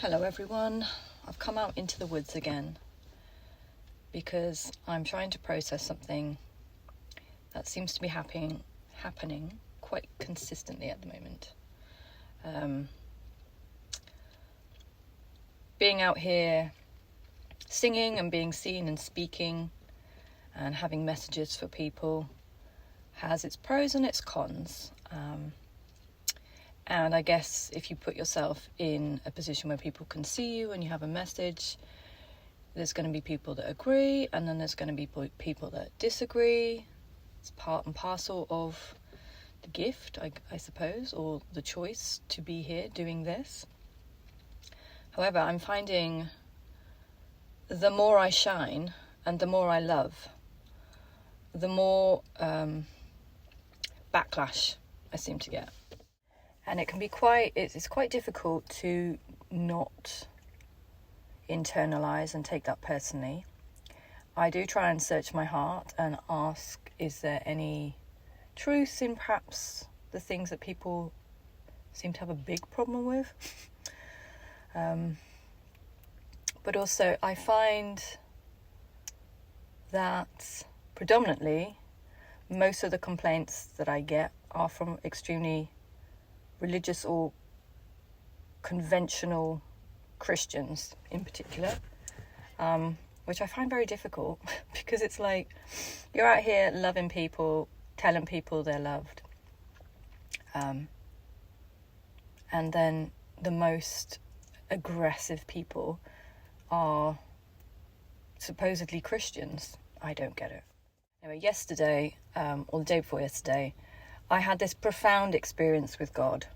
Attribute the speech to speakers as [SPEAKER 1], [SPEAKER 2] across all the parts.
[SPEAKER 1] Hello everyone, I've come out into the woods again because I'm trying to process something that seems to be happening quite consistently at the moment. Being out here singing and being seen and speaking and having messages for people has its pros and its cons. And I guess if you put yourself in a position where people can see you and you have a message, there's going to be people that agree and then there's going to be people that disagree. It's part and parcel of the gift, I suppose, or the choice to be here doing this. However, I'm finding the more I shine and the more I love, the more backlash I seem to get. And it can be it's quite difficult to not internalize and take that personally. I do try and search my heart and ask, is there any truth in perhaps the things that people seem to have a big problem with? But also I find that predominantly most of the complaints that I get are from extremely religious or conventional Christians in particular, which I find very difficult because it's like you're out here loving people, telling people they're loved, and then the most aggressive people are supposedly Christians. I don't get it. Anyway, yesterday, or the day before yesterday, I had this profound experience with God.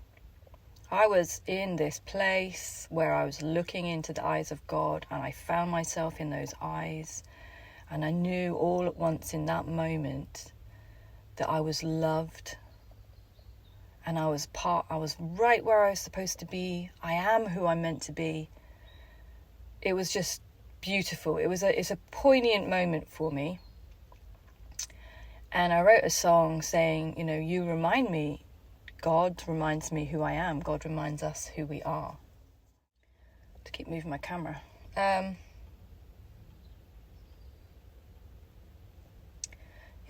[SPEAKER 1] I was in this place where I was looking into the eyes of God and I found myself in those eyes, and I knew all at once in that moment that I was loved and I was right where I was supposed to be. I am who I'm meant to be. It was just beautiful. It's a poignant moment for me. And I wrote a song saying, you remind me, God reminds me who I am. God reminds us who we are. To keep moving my camera.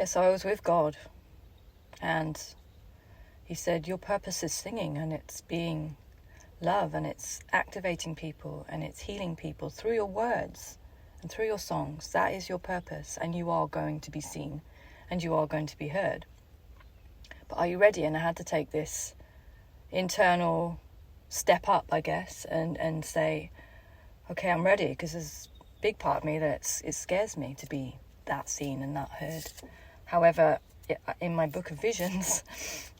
[SPEAKER 1] So I was with God. And he said, your purpose is singing, and it's being love, and it's activating people, and it's healing people through your words and through your songs. That is your purpose, and you are going to be seen. And you are going to be heard. But are you ready? And I had to take this internal step up, I guess, and say, okay, I'm ready, because there's a big part of me that it scares me to be that seen and that heard. However, in my book of visions,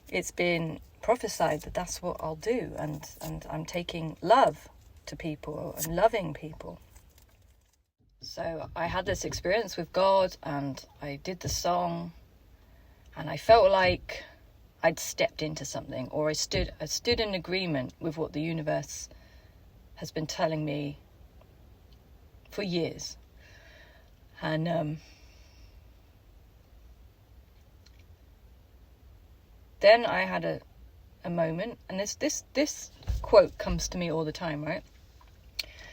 [SPEAKER 1] it's been prophesied that that's what I'll do, and I'm taking love to people and loving people. So I had this experience with God, and I did the song, and I felt like I'd stepped into something, or I stood in agreement with what the universe has been telling me for years. And then I had a moment, and this quote comes to me all the time, right?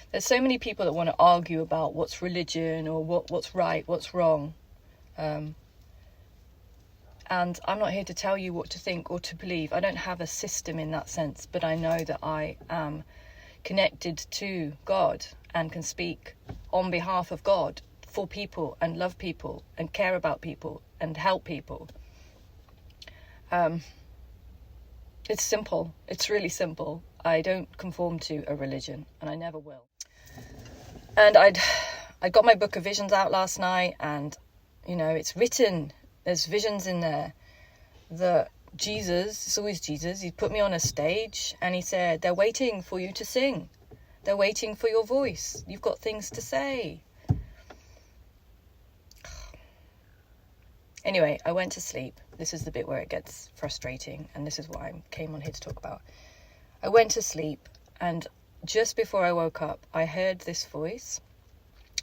[SPEAKER 1] There's so many people that want to argue about what's religion or what's right, what's wrong. And I'm not here to tell you what to think or to believe. I don't have a system in that sense, but I know that I am connected to God and can speak on behalf of God for people and love people and care about people and help people. It's simple. It's really simple. I don't conform to a religion, and I never will. And I got my book of visions out last night, and it's written, there's visions in there that Jesus, it's always Jesus, he put me on a stage and he said, they're waiting for you to sing, they're waiting for your voice, you've got things to say. Anyway, I went to sleep. This is the bit where it gets frustrating, and this is what I came on here to talk about. I went to sleep, and just before I woke up, I heard this voice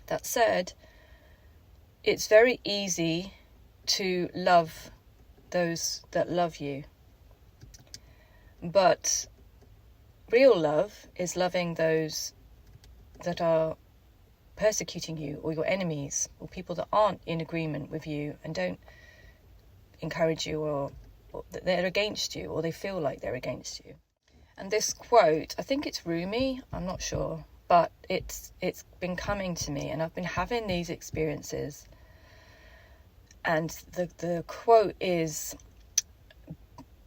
[SPEAKER 1] that said, it's very easy to love those that love you, but real love is loving those that are persecuting you, or your enemies, or people that aren't in agreement with you and don't encourage you, or that they're against you, or they feel like they're against you. And this quote, I think it's Rumi, I'm not sure, but it's been coming to me, and I've been having these experiences. And the quote is,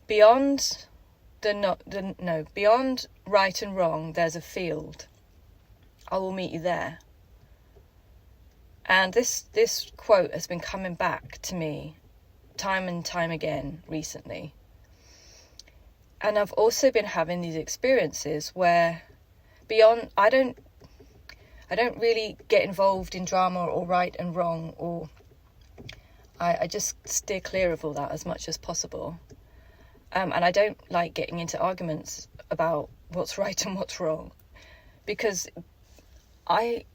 [SPEAKER 1] beyond beyond right and wrong, there's a field. I will meet you there. And this quote has been coming back to me time and time again recently. And I've also been having these experiences where beyond, I don't really get involved in drama or right and wrong, or I just steer clear of all that as much as possible. And I don't like getting into arguments about what's right and what's wrong, because I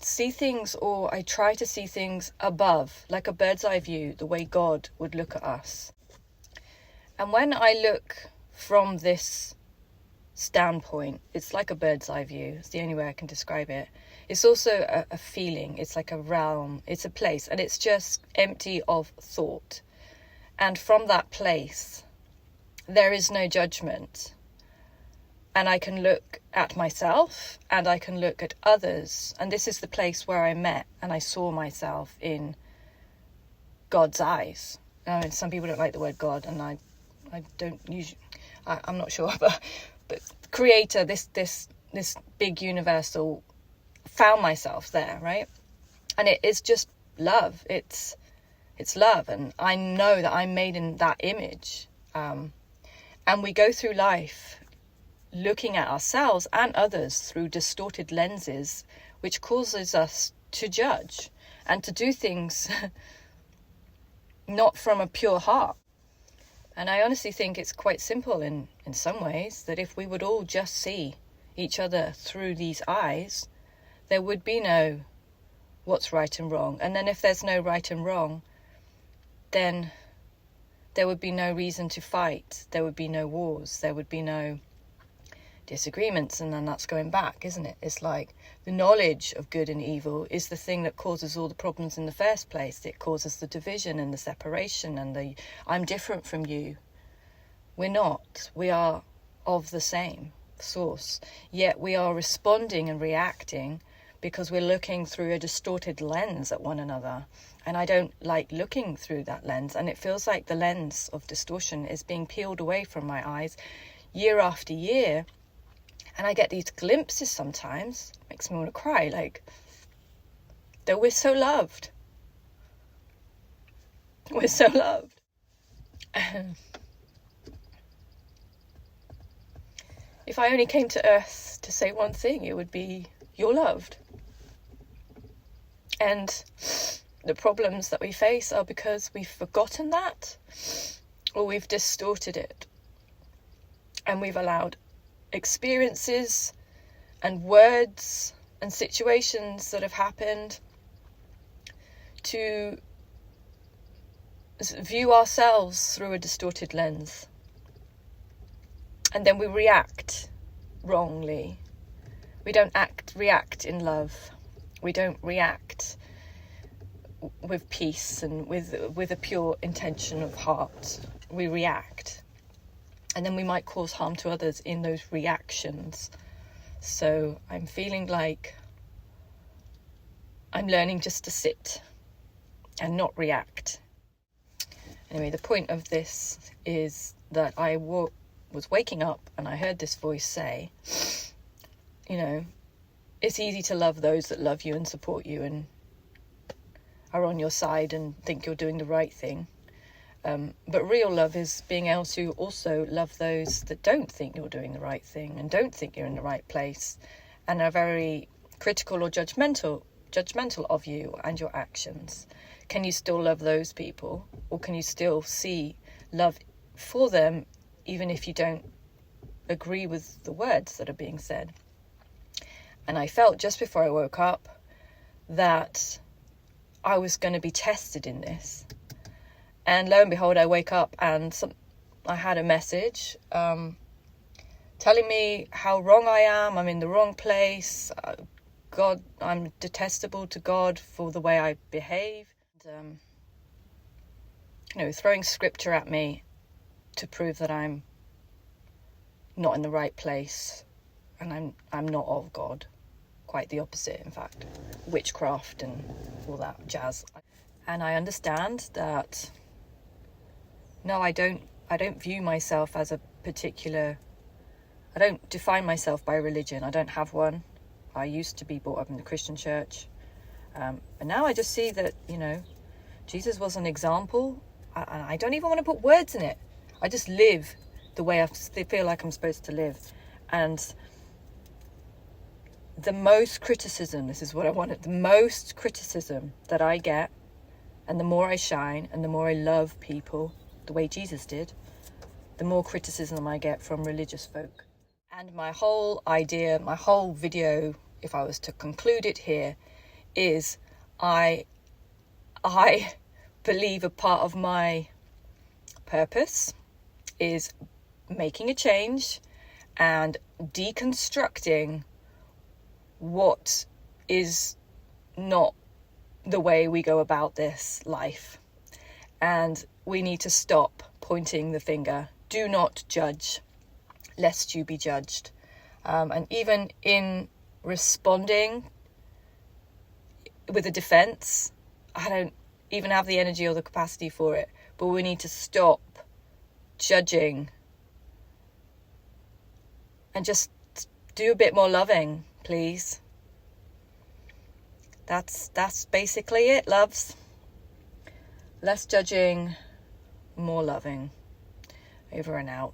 [SPEAKER 1] see things, or I try to see things above, like a bird's eye view, the way God would look at us. And when I look from this standpoint, it's like a bird's eye view. It's the only way I can describe it. It's also a feeling. It's like a realm. It's a place, and it's just empty of thought. And from that place, there is no judgment. And I can look at myself, and I can look at others. And this is the place where I met and I saw myself in God's eyes. I mean, some people don't like the word God, and I don't usually, I'm not sure, but Creator, this big universal, found myself there, right? And it is just love. It's love, and I know that I'm made in that image. And we go through life looking at ourselves and others through distorted lenses, which causes us to judge and to do things not from a pure heart. And I honestly think it's quite simple in some ways, that if we would all just see each other through these eyes, there would be no what's right and wrong. And then if there's no right and wrong, then there would be no reason to fight. There would be no wars. There would be no disagreements. And then that's going back, isn't it? It's like the knowledge of good and evil is the thing that causes all the problems in the first place. It causes the division and the separation and the I'm different from you. We're not. We are of the same source. Yet we are responding and reacting because we're looking through a distorted lens at one another. And I don't like looking through that lens. And it feels like the lens of distortion is being peeled away from my eyes year after year. And I get these glimpses sometimes. Makes me want to cry, like, that we're so loved. We're so loved. If I only came to Earth to say one thing, it would be, you're loved. And the problems that we face are because we've forgotten that, or we've distorted it. And we've allowed experiences and words and situations that have happened to view ourselves through a distorted lens. And then we react wrongly. We don't react in love. We don't react with peace and with a pure intention of heart. We react. And then we might cause harm to others in those reactions. So I'm feeling like I'm learning just to sit and not react. Anyway, the point of this is that I was waking up and I heard this voice say, you know, it's easy to love those that love you and support you and are on your side and think you're doing the right thing. But real love is being able to also love those that don't think you're doing the right thing and don't think you're in the right place and are very critical or judgmental of you and your actions. Can you still love those people, or can you still see love for them even if you don't agree with the words that are being said? And I felt just before I woke up that I was going to be tested in this. And lo and behold, I wake up and I had a message telling me how wrong I am, I'm in the wrong place, God, I'm detestable to God for the way I behave. And, throwing scripture at me to prove that I'm not in the right place, and I'm not of God. Quite the opposite, in fact. Witchcraft and all that jazz. And I understand that, no, I don't view myself as a particular... I don't define myself by religion. I don't have one. I used to be brought up in the Christian church. But now I just see that, Jesus was an example. I don't even want to put words in it. I just live the way I feel like I'm supposed to live. And the most criticism, this is what I wanted, the most criticism that I get, and the more I shine and the more I love people the way Jesus did, the more criticism I get from religious folk. And my whole idea, my whole video, if I was to conclude it here, is I believe a part of my purpose is making a change and deconstructing what is not the way we go about this life. And we need to stop pointing the finger. Do not judge, lest you be judged. And even in responding with a defense, I don't even have the energy or the capacity for it. But we need to stop judging and just do a bit more loving, please. That's basically it, loves. Less judging, more loving. Over and out.